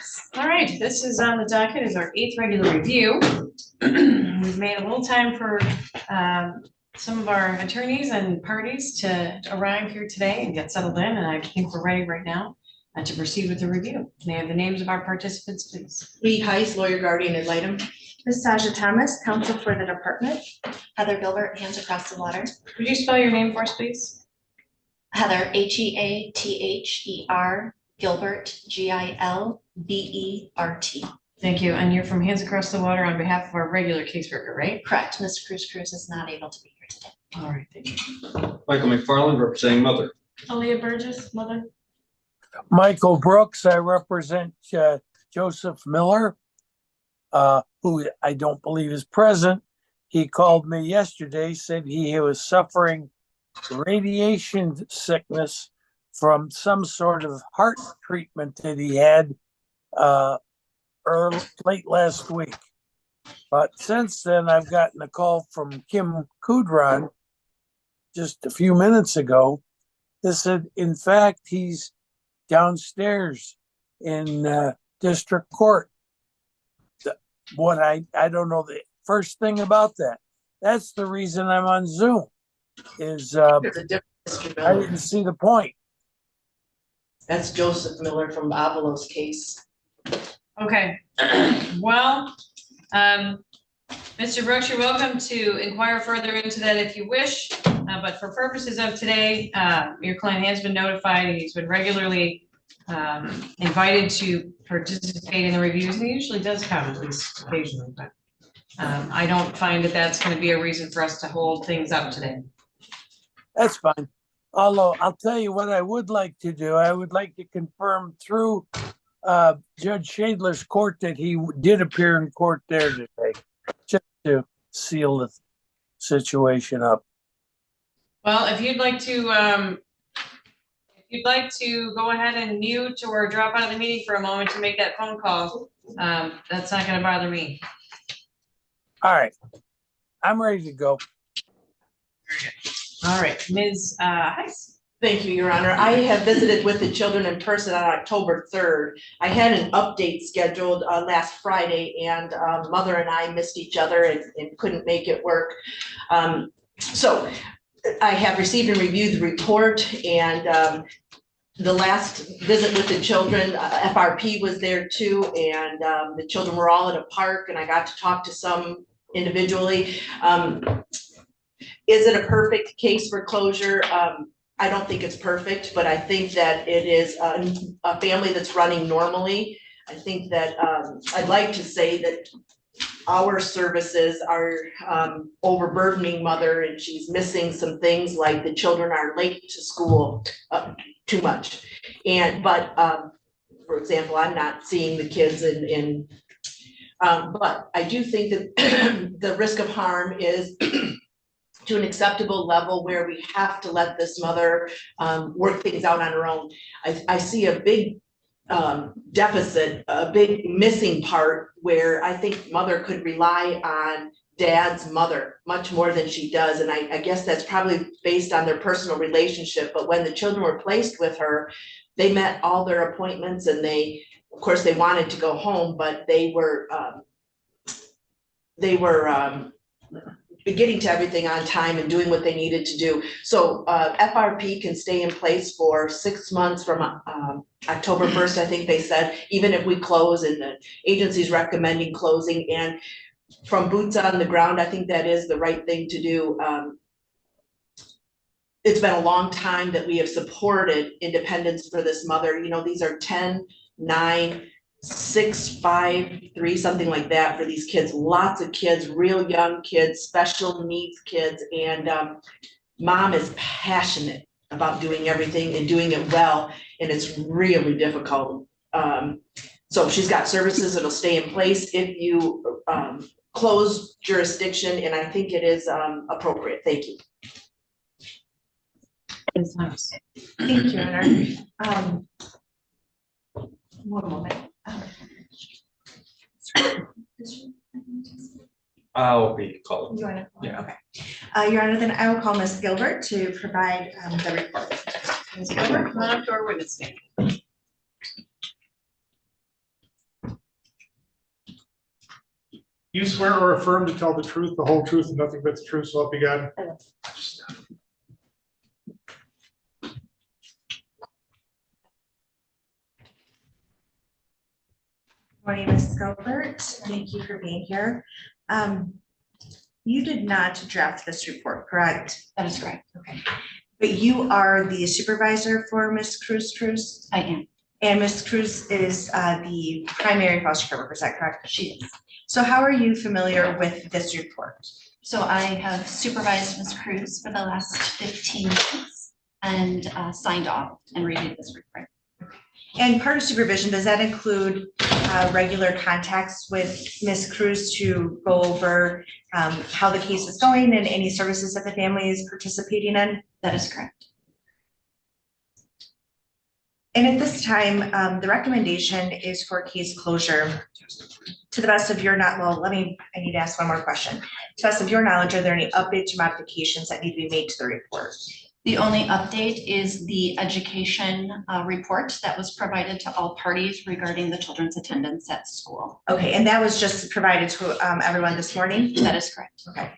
6. All right, this is on the docket is our 8th regular review. We've made a little time for some of our attorneys and parties to arrive here today and get settled in, and I think we're ready right now to proceed with the review. May I have the names of our participants, please? Lee Heiss, lawyer guardian ad litem. Ms. Sasha Thomas, counsel for the department. Heather Gilbert, Hands Across the Water. Would you spell your name for us, please? Heather, Heather, Gilbert, Gilbert. Thank you. And you're from Hands Across the Water on behalf of our regular caseworker, right? Correct. Mr. Cruz is not able to be here today. All right, thank you. Michael McFarland, representing Mother. Aaliyah Burgess, mother. Michael Brooks, I represent Joseph Miller, who I don't believe is present. He called me yesterday, said he was suffering radiation sickness from some sort of heart treatment that he had late last week. But since then, I've gotten a call from Kim Kudron just a few minutes ago that said, in fact, he's downstairs in district court. What I don't know the first thing about that. That's the reason I'm on Zoom. Is I didn't see the point. That's Joseph Miller from Avalos case. Okay. Well, Mr. Brooks, you're welcome to inquire further into that if you wish. But for purposes of today, your client has been notified. He's been regularly invited to participate in the reviews, and he usually does come at least occasionally. But I don't find that that's going to be a reason for us to hold things up today. That's fine. Although I'll tell you what I would like to do. I would like to confirm through Judge Shadler's court that he did appear in court there today, just to seal the situation up. Well, if you'd like to go ahead and mute or drop out of the meeting for a moment to make that phone call, that's not going to bother me. All right, I'm ready to go. All right, Ms. Heiss. Thank you, Your Honor. I have visited with the children in person on October 3rd. I had an update scheduled last Friday, and Mother and I missed each other and couldn't make it work. So I have received and reviewed the report, and the last visit with the children, FRP was there too, and the children were all at a park, and I got to talk to some individually. Is it a perfect case for closure? I don't think it's perfect, but I think that it is a family that's running normally. I think that I'd like to say that our services are overburdening Mother, and she's missing some things like the children are late to school too much. But for example, I'm not seeing the kids but I do think that the risk of harm is to an acceptable level where we have to let this mother work things out on her own. I see a big deficit, a big missing part where I think Mother could rely on Dad's mother much more than she does. And I guess that's probably based on their personal relationship. But when the children were placed with her, they met all their appointments, and of course, they wanted to go home, but they were getting to everything on time and doing what they needed to do. So FRP can stay in place for 6 months from October 1st, I think they said, even if we close, and the agency's recommending closing. And from boots on the ground, I think that is the right thing to do. It's been a long time that we have supported independence for this mother. You know, these are 10, 9, 6, 5, 3, something like that for these kids. Lots of kids, real young kids, special needs kids, and Mom is passionate about doing everything and doing it well, and it's really difficult. So she's got services that'll stay in place if you close jurisdiction, and I think it is appropriate. Thank you. Thank you, Honor. One moment. I'll be calling. You want to? Yeah. Okay. Your Honor, then I will call Ms. Gilbert to provide the report. Ms. Gilbert, come on up to our witness stand. You swear or affirm to tell the truth, the whole truth, and nothing but the truth, so help you God? Morning, Ms. Gilbert. Thank you for being here. You did not draft this report, correct? That is correct. Okay. But you are the supervisor for Ms. Cruz? I am. And Ms. Cruz is the primary foster care worker, is that correct? She is. So how are you familiar with this report? So I have supervised Ms. Cruz for the last 15 months and signed off and reviewed this report. And part of supervision, does that include regular contacts with Ms. Cruz to go over how the case is going and any services that the family is participating in? That is correct. And at this time, the recommendation is for case closure. To the best of your I need to ask one more question. To the best of your knowledge, are there any updates or modifications that need to be made to the report? The only update is the education report that was provided to all parties regarding the children's attendance at school. Okay, and that was just provided to everyone this morning? That is correct. Okay.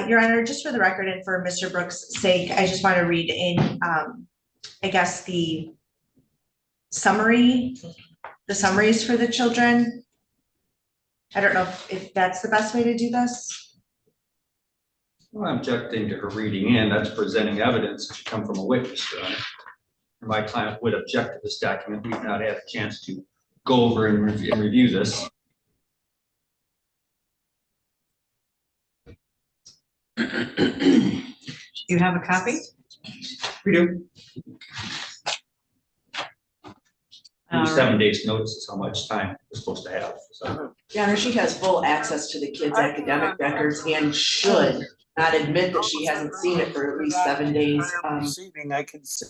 Your Honor, just for the record and for Mr. Brooks' sake, I just want to read in, I guess, the summaries for the children. I don't know if that's the best way to do this. Well, I'm objecting to her reading in, that's presenting evidence that should come from a witness, Your Honor. And my client would object to this document. We've not had a chance to go over and review this. You have a copy? We do. 7 days notice is how much time we're supposed to have, so. Your Honor, she has full access to the kids' academic records and should not admit that she hasn't seen it for at least 7 days. Proceeding, I can see.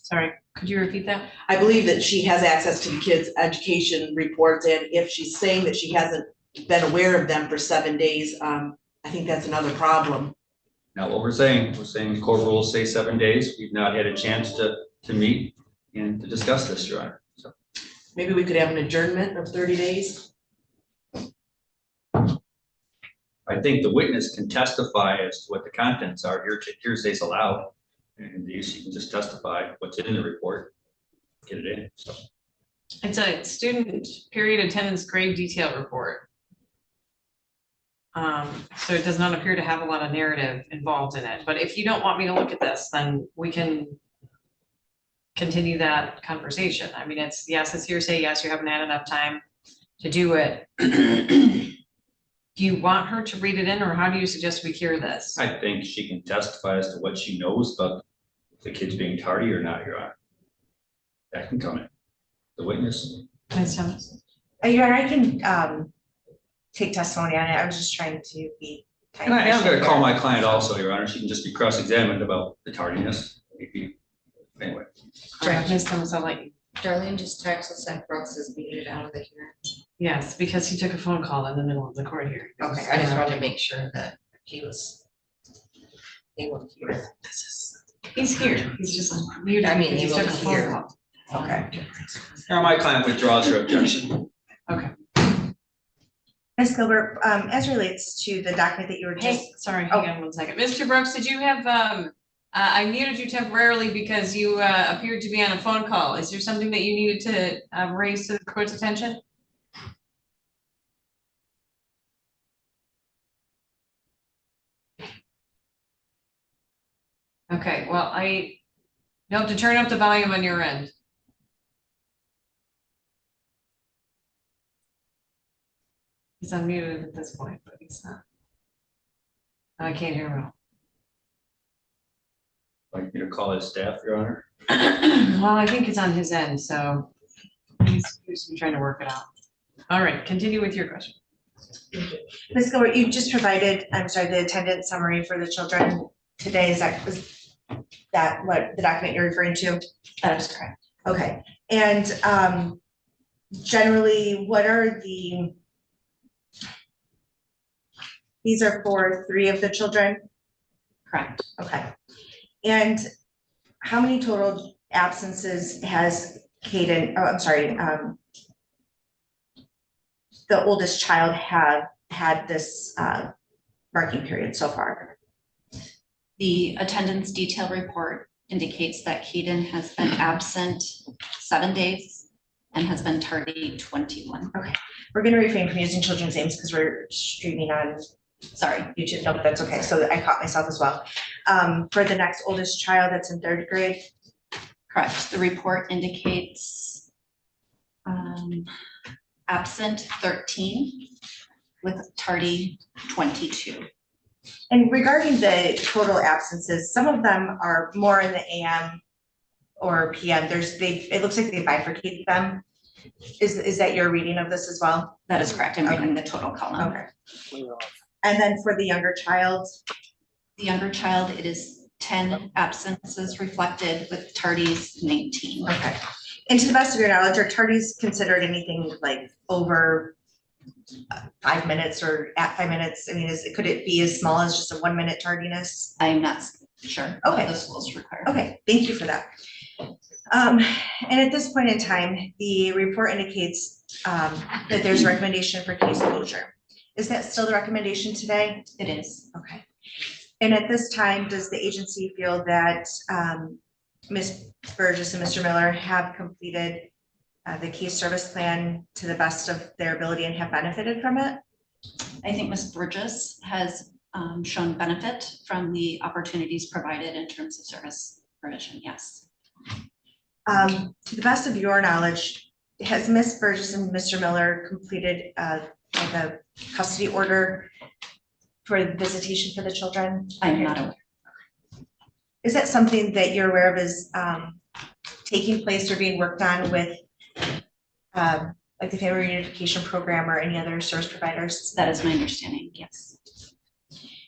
Sorry, could you repeat that? I believe that she has access to the kids' education reports, and if she's saying that she hasn't been aware of them for 7 days, I think that's another problem. Not what we're saying the court rules say 7 days. We've not had a chance to meet and to discuss this, Your Honor, so. Maybe we could have an adjournment of 30 days? I think the witness can testify as to what the contents are. Hearsay's allowed. And she can just testify what's in the report, get it in, so. It's a student period attendance grade detail report. So it does not appear to have a lot of narrative involved in it, but if you don't want me to look at this, then we can continue that conversation. I mean, it's hearsay, yes, you haven't had enough time to do it. Do you want her to read it in, or how do you suggest we cure this? I think she can testify as to what she knows about the kids being tardy or not, Your Honor. That can come in. The witness. Ms. Thomas? Your Honor, I can take testimony on it. I was just trying to be. And I am gonna call my client also, Your Honor. She can just be cross-examined about the tardiness. Anyway. All right, Ms. Thomas, I'll let you. Darlene just texted us that Brooks is muted out of the hearing. Yes, because he took a phone call in the middle of the court hearing. Okay, I just wanted to make sure that he was able to hear. He's here, he's just muted. I mean, because he able took a to phone hear. call. Okay. Now, my client withdraws her objection. Okay, Ms. Gilbert, as relates to the document that you were just. hey, sorry, hang on one second. Mr. Brooks, did you have, I muted you temporarily because you appeared to be on a phone call. Is there something that you needed to raise to the court's attention? Okay, well, you have to turn up the volume on your end. He's unmuted at this point, but he's not. I can't hear him. Like me to call his staff, Your Honor? Well, I think it's on his end, so he's trying to work it out. All right, continue with your question. Ms. Gilbert, you just provided, I'm sorry, the attendance summary for the children today. Is that what the document you're referring to? That is correct. Okay, and generally, what are these are for 3 of the children? Correct. Okay. And how many total absences has Kaden, the oldest child have had this marking period so far? The attendance detail report indicates that Keaton has been absent 7 days and has been tardy 21. We're gonna refrain from using children's names because we're streaming on Sorry, YouTube. No, that's okay. So I caught myself as well. For the next oldest child that's in 3rd grade, correct. The report indicates absent 13 with tardy 22. and regarding the total absences, some of them are more in the AM or PM. It looks like they bifurcated them. Is that your reading of this as well? That is correct. I'm reading the total column. Okay. And then for the younger child, The younger child, it is 10 absences reflected with tardies 19. okay. And to the best of your knowledge, are tardies considered anything like over 5 minutes or at 5 minutes? I mean, could it be as small as just a 1 minute tardiness? I'm not sure Okay. what the schools require. Okay, thank you for that. And at this point in time, the report indicates that there's a recommendation for case closure. Is that still the recommendation today? It is. Okay. And at this time, does the agency feel that Ms. Burgess and Mr. Miller have completed the case service plan to the best of their ability and have benefited from it? I think Ms. Burgess has shown benefit from the opportunities provided in terms of service provision, yes. To the best of your knowledge, has Ms. Burgess and Mr. Miller completed like a custody order for visitation for the children? I'm not aware. Is that something that you're aware of is taking place or being worked on with like the family reunification program or any other service providers? That is my understanding, yes.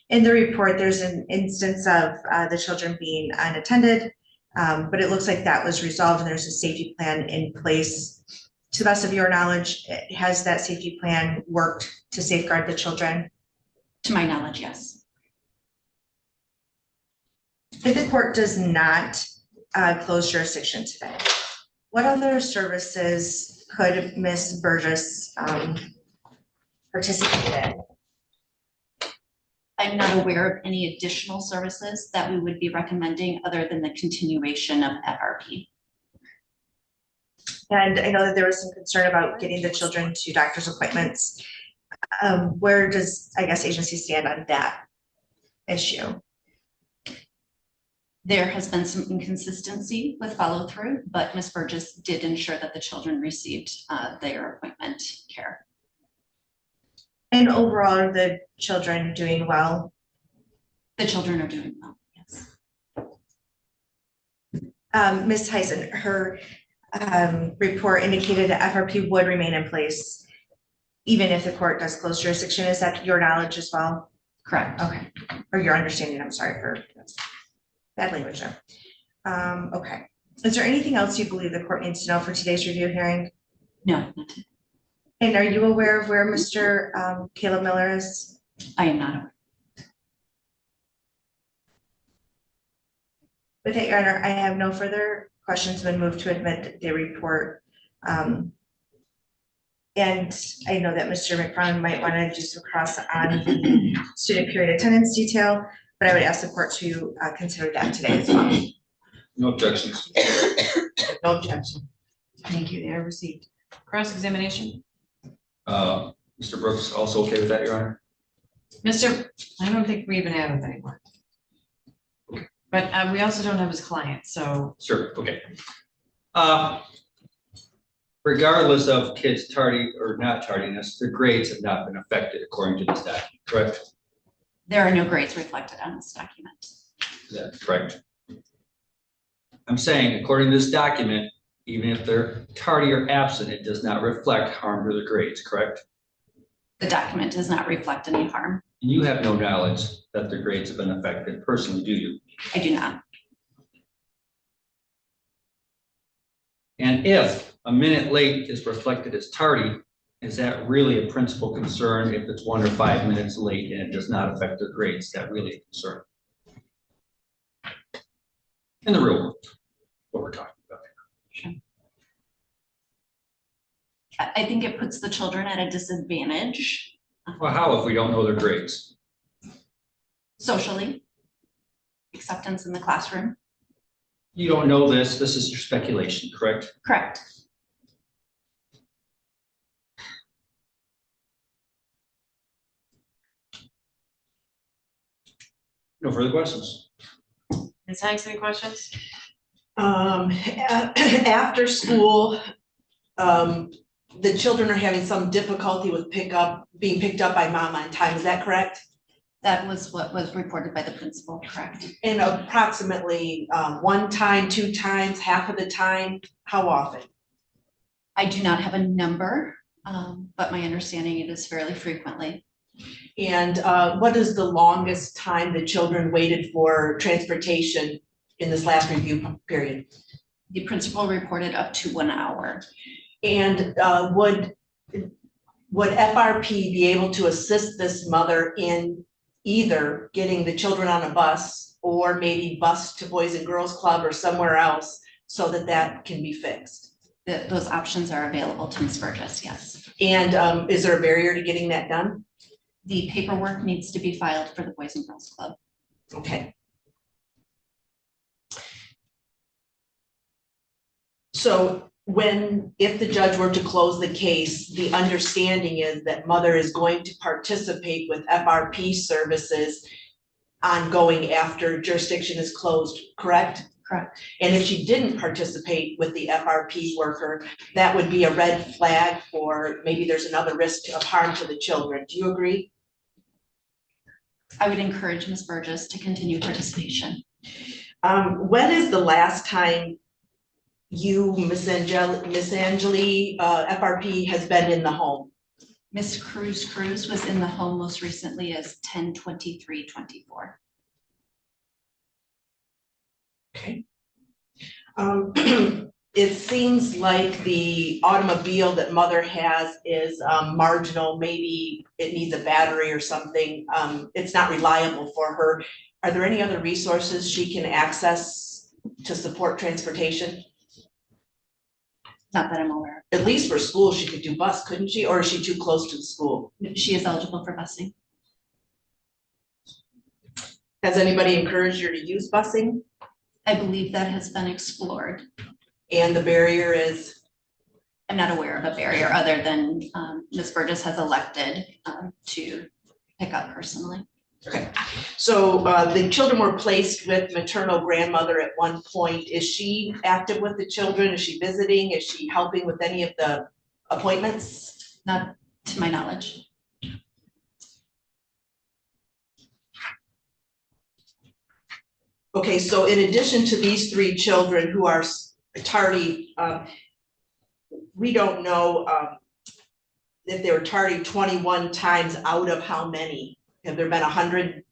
In the report, there's an instance of the children being unattended, but it looks like that was resolved and there's a safety plan in place. To the best of your knowledge, has that safety plan worked to safeguard the children? To my knowledge, yes. If the court does not close jurisdiction today, what other services could Ms. Burgess participate in? I'm not aware of any additional services that we would be recommending other than the continuation of FRP. And I know that there was some concern about getting the children to doctor's appointments. Where does, I guess, agency stand on that issue? There has been some inconsistency with follow through, but Ms. Burgess did ensure that the children received their appointment care. And overall, are the children doing well? The children are doing well, yes. Ms. Tyson, her report indicated that FRP would remain in place even if the court does close jurisdiction. Is that your knowledge as well? Correct. Okay, or your understanding, I'm sorry for bad language there. Okay, is there anything else you believe the court needs to know for today's review hearing? No, not today. And are you aware of where Mr. Caleb Miller is? I am not aware. With that, Your Honor, I have no further questions. Been moved to admit the report. And I know that Mr. McFarland might want to do some cross on the student period attendance detail, but I would ask the court to consider that today as well. No objections. No objection. Thank you, they are received. Cross-examination? Mr. Brooks, also okay with that, Your Honor? I don't think we even have it anymore. But we also don't have his client, so. Sure, okay. Regardless of kids' tardy or not tardiness, their grades have not been affected according to this document, correct? There are no grades reflected on this document. Is that correct? I'm saying, according to this document, even if they're tardy or absent, it does not reflect harm to their grades, correct? The document does not reflect any harm. You have no knowledge that their grades have been affected personally, do you? I do not. And if a minute late is reflected as tardy, is that really a principal concern if it's 1 or 5 minutes late and it does not affect their grades? Is that really a concern? In the real world, what we're talking about. Sure. I think it puts the children at a disadvantage Well, how if we don't know their grades? socially. Acceptance in the classroom. You don't know this is your speculation, correct? Correct. No further questions? Ms. Hanks, any questions? After school, the children are having some difficulty with being picked up by mom on time, is that correct? That was what was reported by the principal, correct? And approximately, one time, two times, half of the time, how often? I do not have a number, but my understanding it is fairly frequently. And, what is the longest time the children waited for transportation in this last review period? The principal reported up to 1 hour. And, would FRP be able to assist this mother in either getting the children on a bus or maybe bus to Boys and Girls Club or somewhere else so that that can be fixed? Those options are available to Ms. Burgess, yes. And, is there a barrier to getting that done? The paperwork needs to be filed for the Boys and Girls Club. Okay. So if the judge were to close the case, the understanding is that mother is going to participate with FRP services ongoing after jurisdiction is closed, correct? Correct. And if she didn't participate with the FRP worker, that would be a red flag for maybe there's another risk of harm to the children. Do you agree? I would encourage Ms. Burgess to continue participation. When is the last time you, Miss Angeli, FRP has been in the home? Ms. Cruz was in the home most recently as 10/23/24. Okay. It seems like the automobile that mother has is marginal, maybe it needs a battery or something. It's not reliable for her. Are there any other resources she can access to support transportation? Not that I'm aware At least for school, she could do bus, couldn't she? Or is she too close to the school? of. She is eligible for busing. Has anybody encouraged her to use busing? I believe that has been explored. And the barrier is? I'm not aware of a barrier other than Ms. Burgess has elected to pick up personally. Okay, so the children were placed with maternal grandmother at one point. Is she active with the children? Is she visiting? Is she helping with any of the appointments? Not to my knowledge. Okay, so in addition to these three children who are tardy, we don't know if they were tardy 21 times out of how many? Have there been 100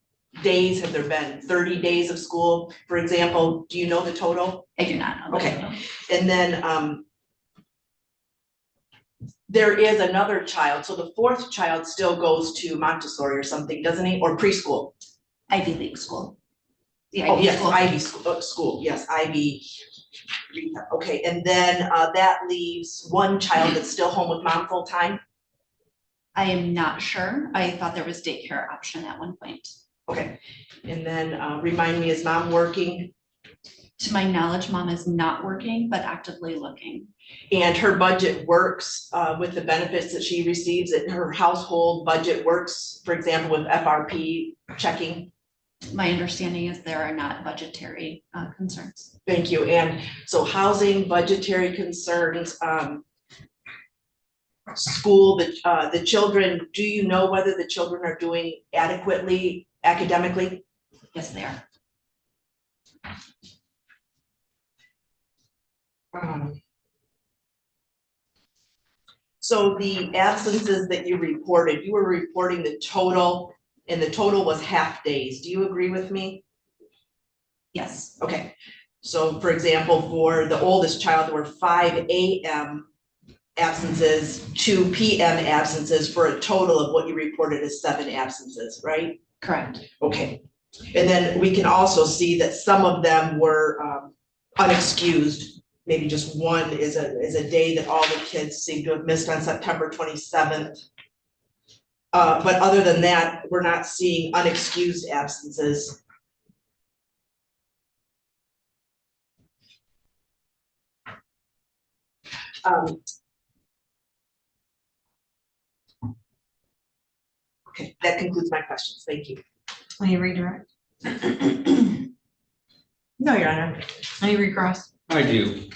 days? Have there been 30 days of school? For example, do you know the total? I do not know. the Okay. total. And then there is another child, so the fourth child still goes to Montessori or something, doesn't he? Or preschool? Ivy League school. The Oh, Ivy yes, school. Ivy school, yes, Ivy. Okay, and then that leaves one child that's still home with mom full time? I am not sure. I thought there was daycare option at one point. Okay, and then remind me, is mom working? To my knowledge, mom is not working, but actively looking. And her budget works with the benefits that she receives, and her household budget works, for example, with FRP checking? My understanding is there are not budgetary concerns. Thank you. And so housing, budgetary concerns, school, the children, do you know whether the children are doing adequately academically? Yes, they are. So the absences that you were reporting the total, and the total was half days. Do you agree with me? Yes, Okay, so for example, for the oldest child, there were 5 AM absences, 2 PM absences, for a total of what you reported as 7 absences, right? correct. Okay, and then we can also see that some of them were unexcused, maybe just one is a day that all the kids seem to have missed on September 27th. But other than that, we're not seeing unexcused absences. Okay, that concludes my questions. Thank you. Any redirect? No, Your Honor. Any recross? I do.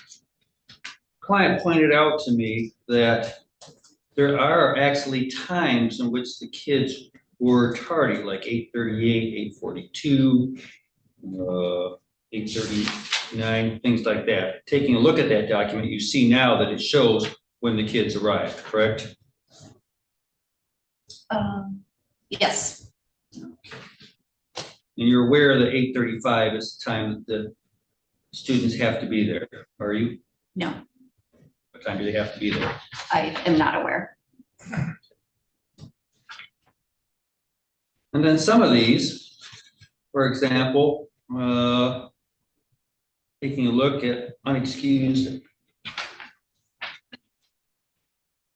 Client pointed out to me that there are actually times in which the kids were tardy, like 8:38, 8:42, 8:39, things like that. Taking a look at that document, you see now that it shows when the kids arrived, correct? Yes, And you're aware that 8:35 is the time that the students have to be there, are you? no, What time do they have to be there? I am not aware. And then some of these, for example, taking a look at unexcused.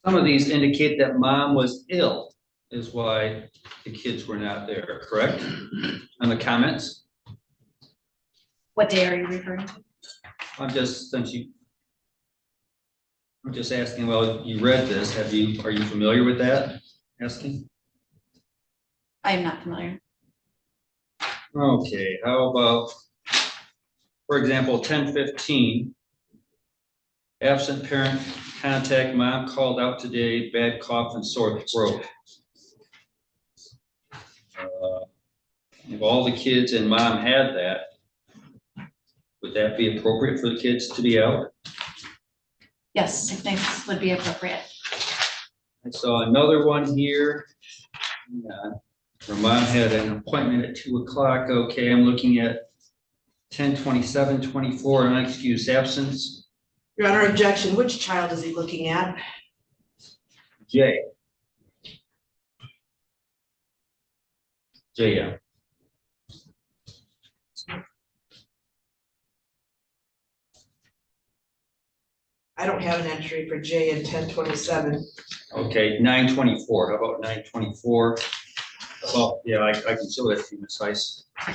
Some of these indicate that mom was ill, is why the kids were not there, correct? On the comments, What day are you referring to? I'm just asking, well, you read this, are you familiar with that? Asking? I am not familiar. Okay, how about, for example, 10:15. Absent parent contact, mom called out today, bad cough and sore throat. If all the kids and mom had that, would that be appropriate for the kids to be out? Yes, I think this would be appropriate. I saw another one here. Yeah, her mom had an appointment at 2 o'clock. Okay, I'm looking at 10:27:24, unexcused absence. Your Honor, objection. Which child is he looking at? J. JM. I don't have an entry for J in 1027. Okay, 9:24. How about 9:24? Well, yeah, I can show that to you, Ms. Heiss, I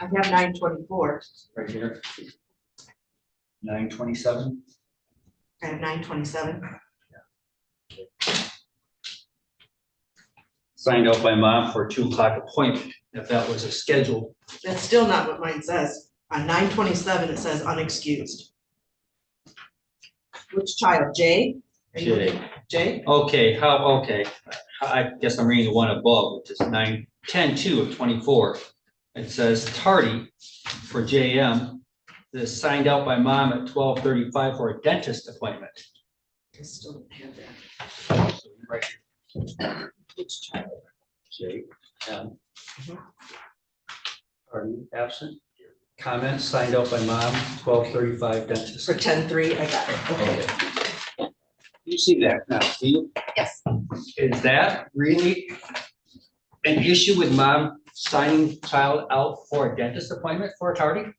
have 924. right here. 9:27. I have 927. Signed out by mom for a 2 o'clock appointment, if that was a scheduled. That's still not what mine says. On 927, it says unexcused. Which child, J? Are you J. looking- J? Okay, okay. I guess I'm reading the one above, which is 9:10:2 of 24. It says tardy for JM. This is signed out by mom at 12:35 for a dentist appointment. I still don't have that. So you're right here. Which child? JM. Tardy, absent. Comments signed out by mom, 12:35 dentist. For 10-3, I got it. Okay. You see that now, do you? Yes, Is that really an issue with mom signing child out for a dentist appointment for a tardy?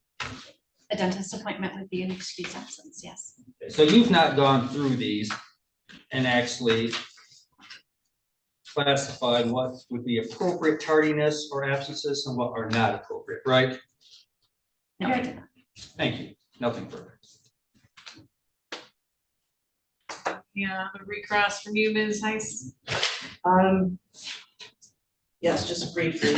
a dentist appointment would be an excused absence, yes. So you've not gone through these and actually classified what would be appropriate tardiness or absences and what are not appropriate, right? No, I did not. Thank you. Nothing further. Yeah, a recross from you, Ms. Heiss. Yes, just briefly.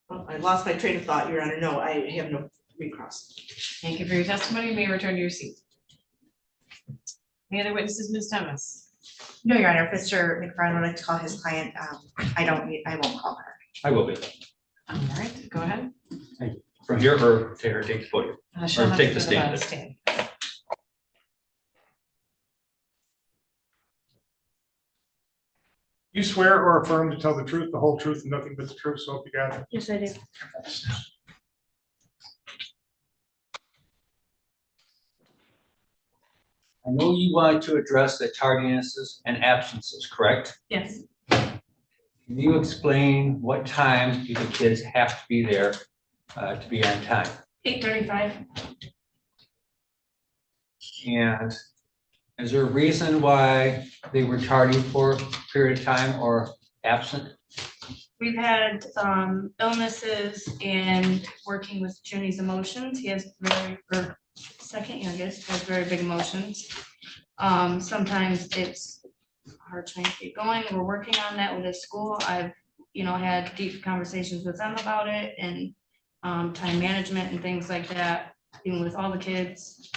Oh, I lost my train of thought, Your Honor. No, I have no recross. Thank you for your testimony. You may return to your seat. Any other witnesses, Ms. Thomas? No, Your Honor. If Mr. McFarland would like to call his client, I won't call her. I will be. All right, go ahead. From here or take the podium. She'll have take to the go to stand. You swear or affirm to tell the truth, the whole truth, and nothing but the truth, so help you God? Yes, I do. I know you wanted to address the tardinesses and absences, correct? Yes. You Can you explain what time do the kids have to be there to be on time? 8:35. And is there a reason why they were tardy for a period of time or absent? We've had illnesses and working with Junie's emotions. He has or second youngest has very big emotions. Sometimes it's hard trying to get going. We're working on that with his school. I've, had deep conversations with them about it and time management and things like that, even with all the kids,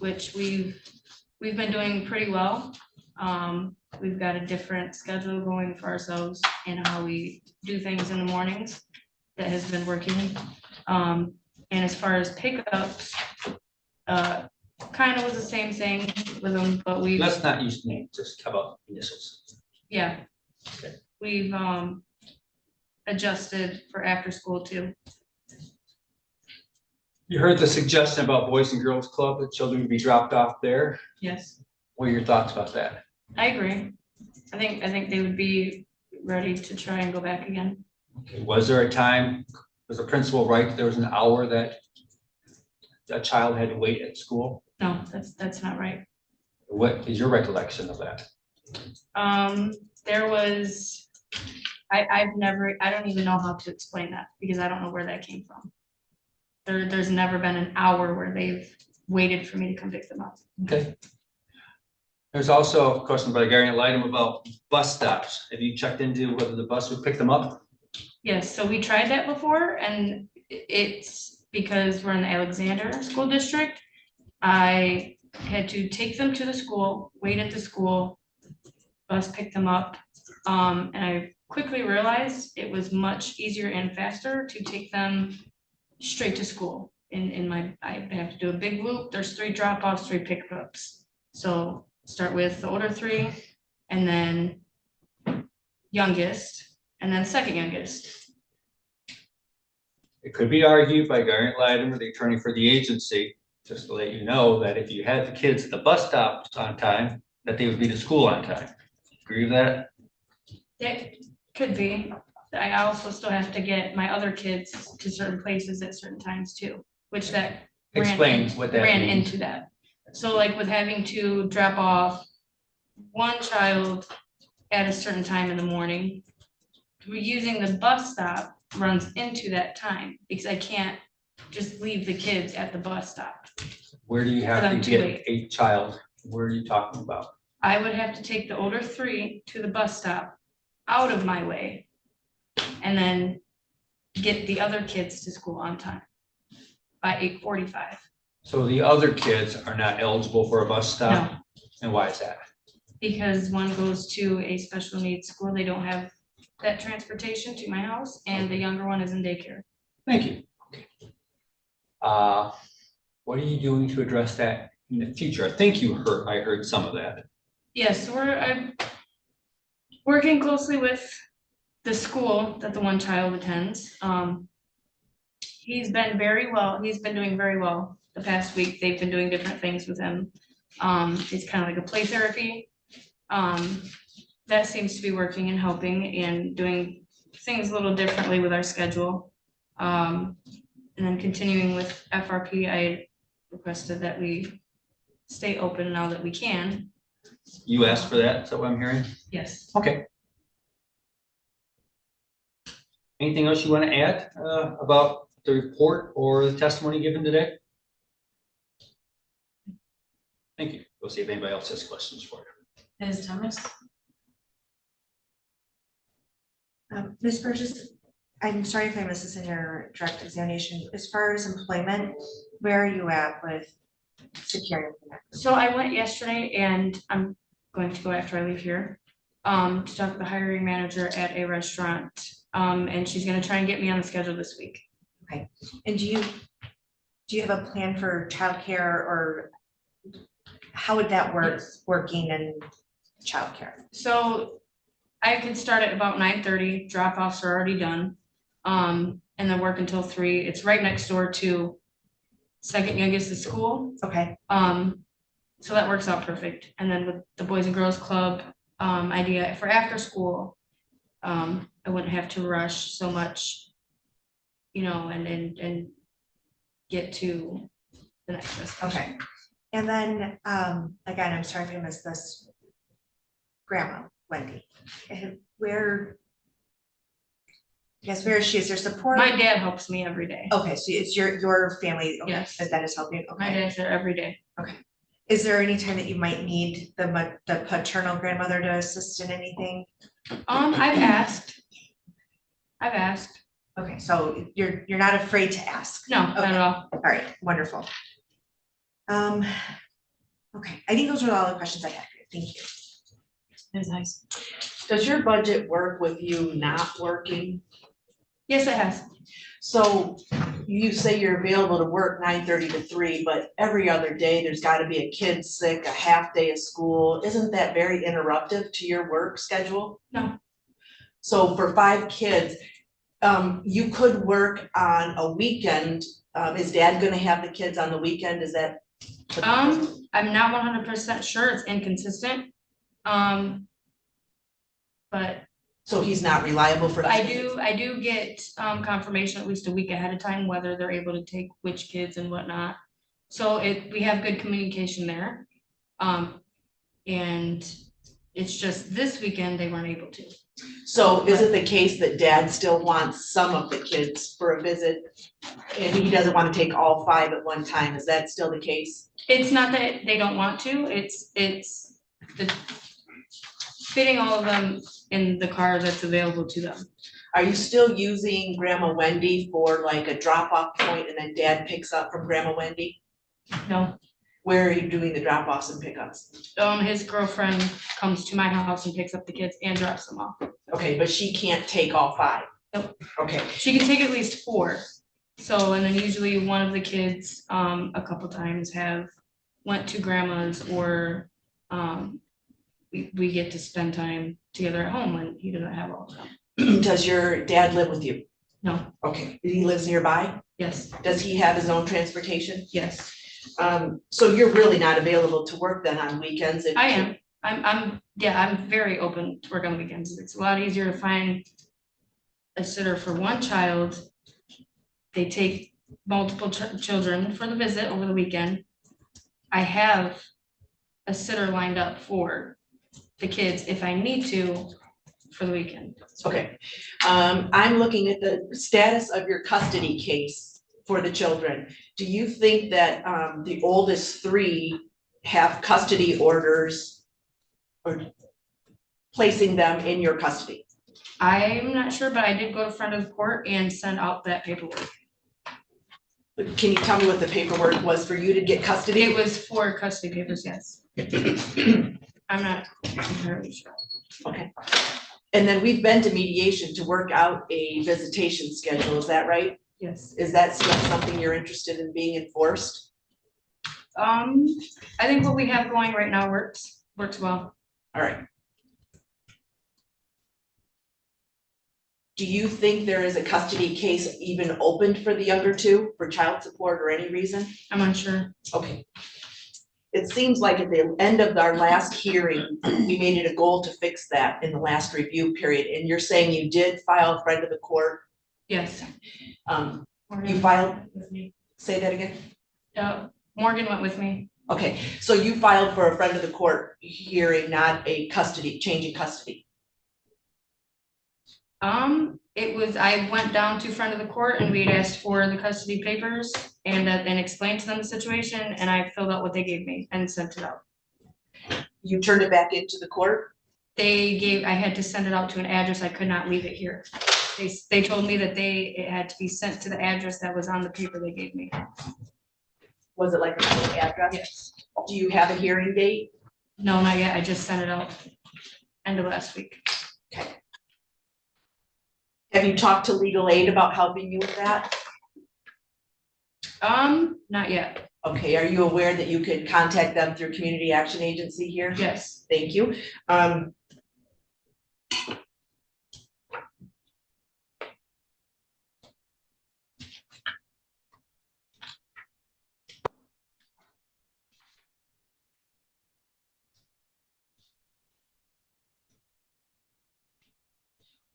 which we've been doing pretty well. We've got a different schedule going for ourselves and how we do things in the mornings that has been working. And as far as pickups, kind of was the same thing with them, but Let's not use names, just how about initials? yeah, we've adjusted for after school too. You heard the suggestion about Boys and Girls Club, that children would be dropped off there. Yes, What are your thoughts about that? I agree. I think they would be ready to try and go back again. Okay, was there a time, was the principal right, there was an hour that a child had to wait at school? No, that's not right. What is your recollection of that? There was, I don't even know how to explain that because I don't know where that came from. There's never been an hour where they've waited for me to come pick them up. Okay. There's also a question by Gary and Litem about bus stops. Have you checked into whether the bus would pick them up? Yes, so we tried that before and it's because we're in the Alexander School District. I had to take them to the school, wait at the school, bus picked them up. And I quickly realized it was much easier and faster to take them straight to school. I have to do a big loop. There's 3 drop-offs, 3 pickups. So start with the older 3 and then youngest and then second youngest. It could be argued by Gary and Litem, the attorney for the agency, just to let you know that if you had the kids at the bus stops on time, that they would be to school on time. Agree with that? It could be. I also still have to get my other kids to certain places at certain times too, which that Explain what that ran means. into that. So like with having to drop off one child at a certain time in the morning, using the bus stop runs into that time because I can't just leave the kids at the bus stop. Where do you For have them to to get wait. a child? Where are you talking about? I would have to take the older 3 to the bus stop out of my way and then get the other kids to school on time by 8:45. So the other kids are not eligible for a bus stop? No, And why is that? because one goes to a special needs school. They don't have that transportation to my house and the younger one is in daycare. Thank you. What are you doing to address that in the future? I think I heard some of that. Yes, I'm working closely with the school that the one child attends. He's been doing very well the past week. They've been doing different things with him. It's kind of like a play therapy. That seems to be working and helping and doing things a little differently with our schedule. And then continuing with FRP, I requested that we stay open now that we can. You asked for that, is that what I'm hearing? Yes. Okay. Anything else you want to add about the report or the testimony given today? Thank you. We'll see if anybody else has questions for you. Ms. Thomas? Ms. Burgess, I'm sorry if I missed this in your direct examination. As far as employment, where are you at with securing employment? So I went yesterday and I'm going to go after I leave here to talk to the hiring manager at a restaurant. And she's gonna try and get me on the schedule this week. And do you have a plan for childcare or how would that work, working in childcare? So I could start at about 9:30, drop-offs are already done. And then work until 3. It's right next door to second youngest is school. Okay, So that works out perfect. And then with the Boys and Girls Club idea for after school, I wouldn't have to rush so much, you know, and get to the next resolution. Okay. And then, again, I'm sorry if I missed this. Grandma, Wendy, where? Yes, where is she? Is there support? My dad helps me every day. Okay, so it's your family, okay, Yes. that is helping, My okay. dad's there every day. Is there any time that you might need the paternal grandmother to assist in anything? I've asked. I've asked. Okay, so you're not afraid to ask? No, not Okay. at all. All right, wonderful. Okay, I think those are all the questions I had. Thank you. That's nice. Does your budget work with you not working? Yes, it has. So you say you're available to work 9:30 to 3, but every other day, there's gotta be a kid sick, a half day of school. Isn't that very interruptive to your work schedule? No. So for 5 kids, you could work on a weekend. Is dad gonna have the kids on the weekend? Is that? I'm not 100% sure. It's inconsistent. But So he's not reliable for. I do get confirmation at least a week ahead of time whether they're able to take which kids and whatnot. So we have good communication there. And it's just this weekend they weren't able to. So is it the case that dad still wants some of the kids for a visit? And he doesn't wanna take all 5 at one time, is that still the case? It's not that they don't want to, it's the fitting all of them in the car that's available to them. Are you still using Grandma Wendy for like a drop-off point and then dad picks up from Grandma Wendy? No, Where are you doing the drop-offs and pickups? his girlfriend comes to my house and picks up the kids and drops them off. Okay, but she can't take all 5? Nope. Okay, She can take at least 4. So, and then usually one of the kids, a couple times have went to grandma's or, we get to spend time together at home when he doesn't have all of them. does your dad live with you? No, Okay, he lives nearby? yes, Does he have his own transportation? yes, So you're really not available to work then on weekends? I am. I'm very open to work on weekends. It's a lot easier to find a sitter for one child. They take multiple children for the visit over the weekend. I have a sitter lined up for the kids if I need to for the weekend. Okay, I'm looking at the status of your custody case for the children. Do you think that, the oldest 3 have custody orders or placing them in your custody? I'm not sure, but I did go to front of the court and send out that paperwork. Can you tell me what the paperwork was for you to get custody? It was for custody papers, yes. I'm not entirely sure. Okay. And then we've been to mediation to work out a visitation schedule, is that right? Yes. Is that still something you're interested in being enforced? I think what we have going right now works well. All right. Do you think there is a custody case even opened for the younger 2 for child support or any reason? I'm unsure. Okay. It seems like at the end of our last hearing, we made it a goal to fix that in the last review period, and you're saying you did file a friend of the court? Yes. You filed, say that again? Morgan went with me. Okay, so you filed for a friend of the court hearing, not a custody, changing custody? I went down to front of the court and we'd asked for the custody papers and explained to them the situation, and I filled out what they gave me and sent it out. You turned it back into the court? I had to send it out to an address, I could not leave it here. They told me that it had to be sent to the address that was on the paper they gave me. Was it like a full address? Yes. Do you have a hearing date? No, not yet, I just sent it out end of last week. Okay. Have you talked to legal aid about helping you with that? Not yet, Okay, are you aware that you could contact them through Community Action Agency here? yes. Thank you.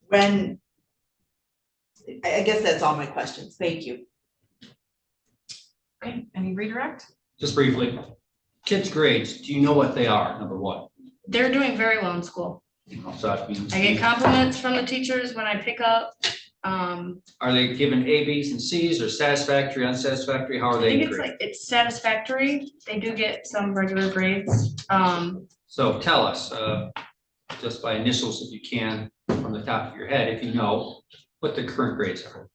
when, I guess that's all my questions. Thank you. Okay, any redirect? Just briefly, kids' grades, do you know what they are, number one? They're doing very well in school. So that means- I get compliments from the teachers when I pick up. Are they given A, B's, and C's, or satisfactory, unsatisfactory? How are I they think it's graded? like, it's satisfactory. They do get some regular grades. So tell us, just by initials if you can, from the top of your head, if you know, what the current grades are.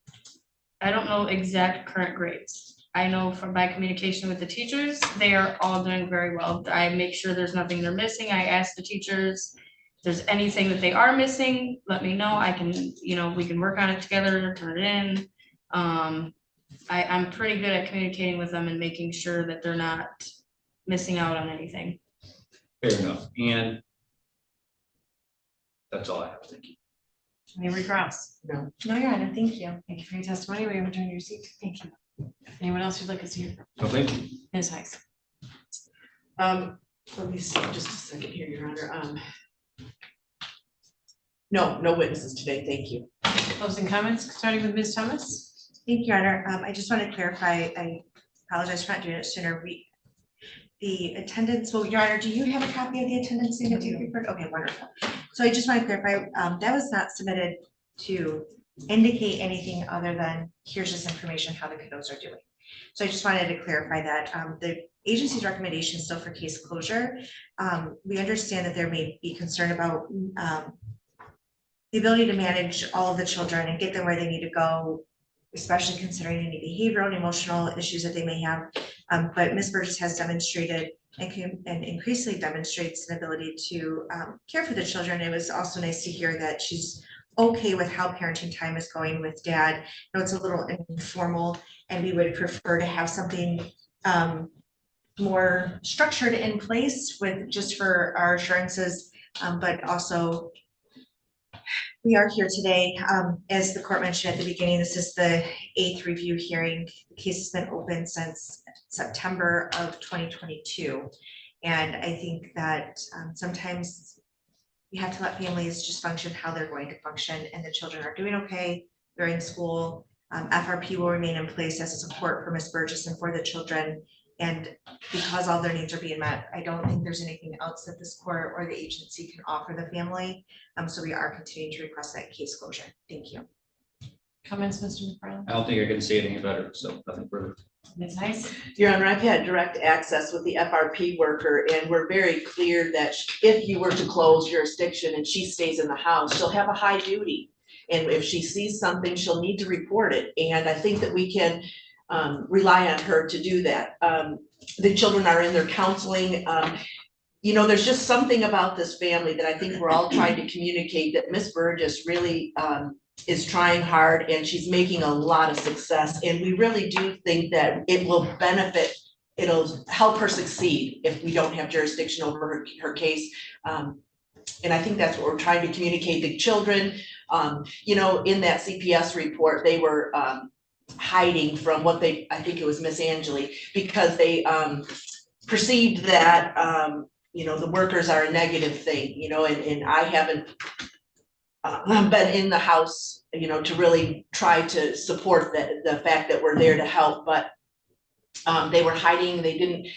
I don't know exact current grades. I know from my communication with the teachers, they are all doing very well. I make sure there's nothing they're missing. I ask the teachers, if there's anything that they are missing, let me know. I can, we can work on it together, turn it in. I'm pretty good at communicating with them and making sure that they're not missing out on anything. Fair enough, and that's all I have, thank you. Any recross? No, Your Honor, thank you. Thank you for your testimony. We return your seat. Thank you. Anyone else who'd like us to hear? No, thank you. Ms. Heiss? Let me see, just a second here, Your Honor. No witnesses today, thank you. Closing comments, starting with Ms. Thomas? Thank you, Your Honor. I just want to clarify, I apologize for not doing it sooner. The attendance, well, Your Honor, do you have a copy of the attendance signature report? Okay, wonderful. So I just want to clarify, that was not submitted to indicate anything other than here's this information, how the kiddos are doing. So I just wanted to clarify that. The agency's recommendation is still for case closure. We understand that there may be concern about the ability to manage all of the children and get them where they need to go, especially considering any behavioral and emotional issues that they may have. But Ms. Burgess has demonstrated and increasingly demonstrates an ability to care for the children. It was also nice to hear that she's okay with how parenting time is going with dad. I know it's a little informal and we would prefer to have something more structured in place with just for our assurances, but also we are here today. As the court mentioned at the beginning, this is the 8th review hearing. The case has been open since September of 2022. And I think that sometimes you have to let families just function how they're going to function, and the children are doing okay. They're in school. FRP will remain in place as a support for Ms. Burgess and for the children. And because all their needs are being met, I don't think there's anything else that this court or the agency can offer the family. So we are continuing to request that case closure. Thank you. Comments, Mr. McFarland? I don't think I can say anything better, so nothing further. Ms. Heiss? Your Honor, I've had direct access with the FRP worker, and we're very clear that if you were to close jurisdiction and she stays in the house, she'll have a high duty. And if she sees something, she'll need to report it. And I think that we can rely on her to do that. The children are in their counseling. There's just something about this family that I think we're all trying to communicate, that Miss Burgess really is trying hard and she's making a lot of success. And we really do think that it will benefit, it'll help her succeed if we don't have jurisdiction over her case. And I think that's what we're trying to communicate. The children, in that CPS report, they were hiding from what I think it was Miss Angeli, because they perceived that, the workers are a negative thing, and I haven't been in the house, to really try to support the fact that we're there to help, but they were hiding, they didn't.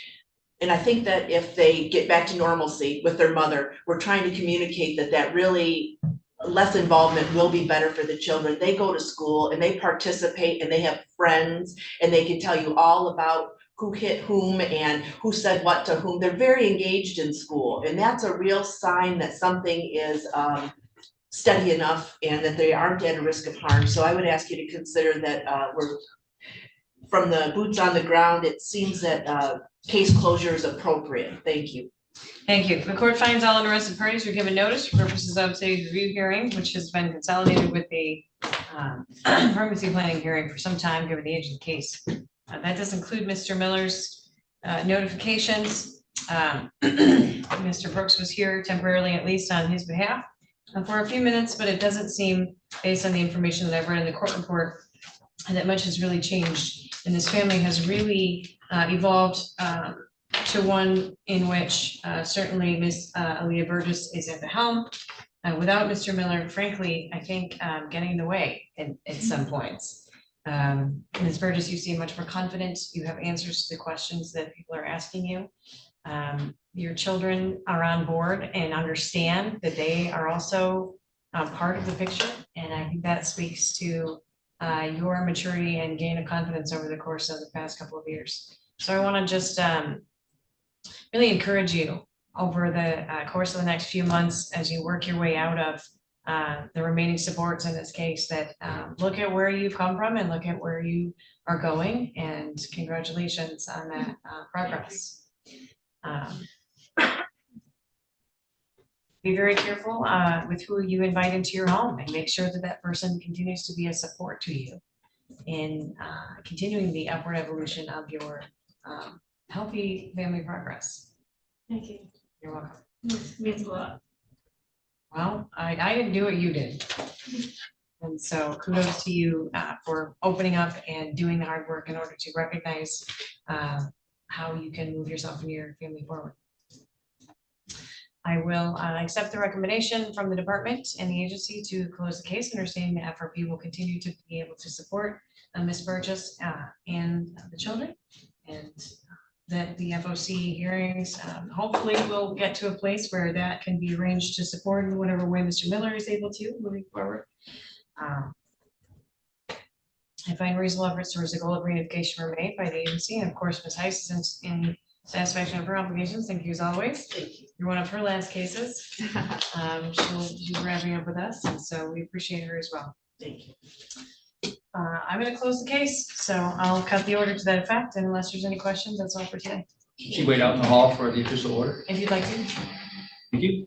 And I think that if they get back to normalcy with their mother, we're trying to communicate that really less involvement will be better for the children. They go to school and they participate and they have friends and they can tell you all about who hit whom and who said what to whom. They're very engaged in school, and that's a real sign that something is steady enough and that they aren't at a risk of harm. So I would ask you to consider that we're, from the boots on the ground, it seems that case closure is appropriate. Thank you. Thank you. The court finds all interested parties are given notice for purposes of today's review hearing, which has been consolidated with the pregnancy planning hearing for some time, given the age of the case. That does include Mr. Miller's notifications. Mr. Brooks was here temporarily, at least on his behalf, for a few minutes, but it doesn't seem, based on the information that I've read in the court report, that much has really changed. And this family has really evolved to one in which certainly Ms. Aaliyah Burgess is at the helm. without Mr. Miller, frankly, I think getting in the way at some points. Ms. Burgess, you seem much more confident. You have answers to the questions that people are asking you. Your children are on board and understand that they are also part of the picture. And I think that speaks to your maturity and gain of confidence over the course of the past couple of years. So I want to just really encourage you over the course of the next few months as you work your way out of the remaining supports in this case, that look at where you've come from and look at where you are going, and congratulations on that progress. Be very careful with who you invite into your home, and make sure that that person continues to be a support to you in continuing the upward evolution of your healthy family progress. Thank you. You're welcome. Means a lot. Well, I didn't do what you did. And so kudos to you for opening up and doing the hard work in order to recognize how you can move yourself and your family forward. I will accept the recommendation from the department and the agency to close the case, understanding the FRP will continue to be able to support Ms. Burgess and the children, and that the FOC hearings hopefully will get to a place where that can be arranged to support in whatever way Mr. Miller is able to moving forward. I find reasonable efforts towards the goal of reunification were made by the agency, and of course, Ms. Heiss is in satisfaction of her obligations. Thank you as always. Thank you. You're one of her last cases. She's wrapping up with us, and so we appreciate her as well. Thank you. I'm gonna close the case, so I'll cut the order to that effect, and unless there's any questions, that's all for today. Should she wait out in the hall for the official order? If you'd like to. Thank you.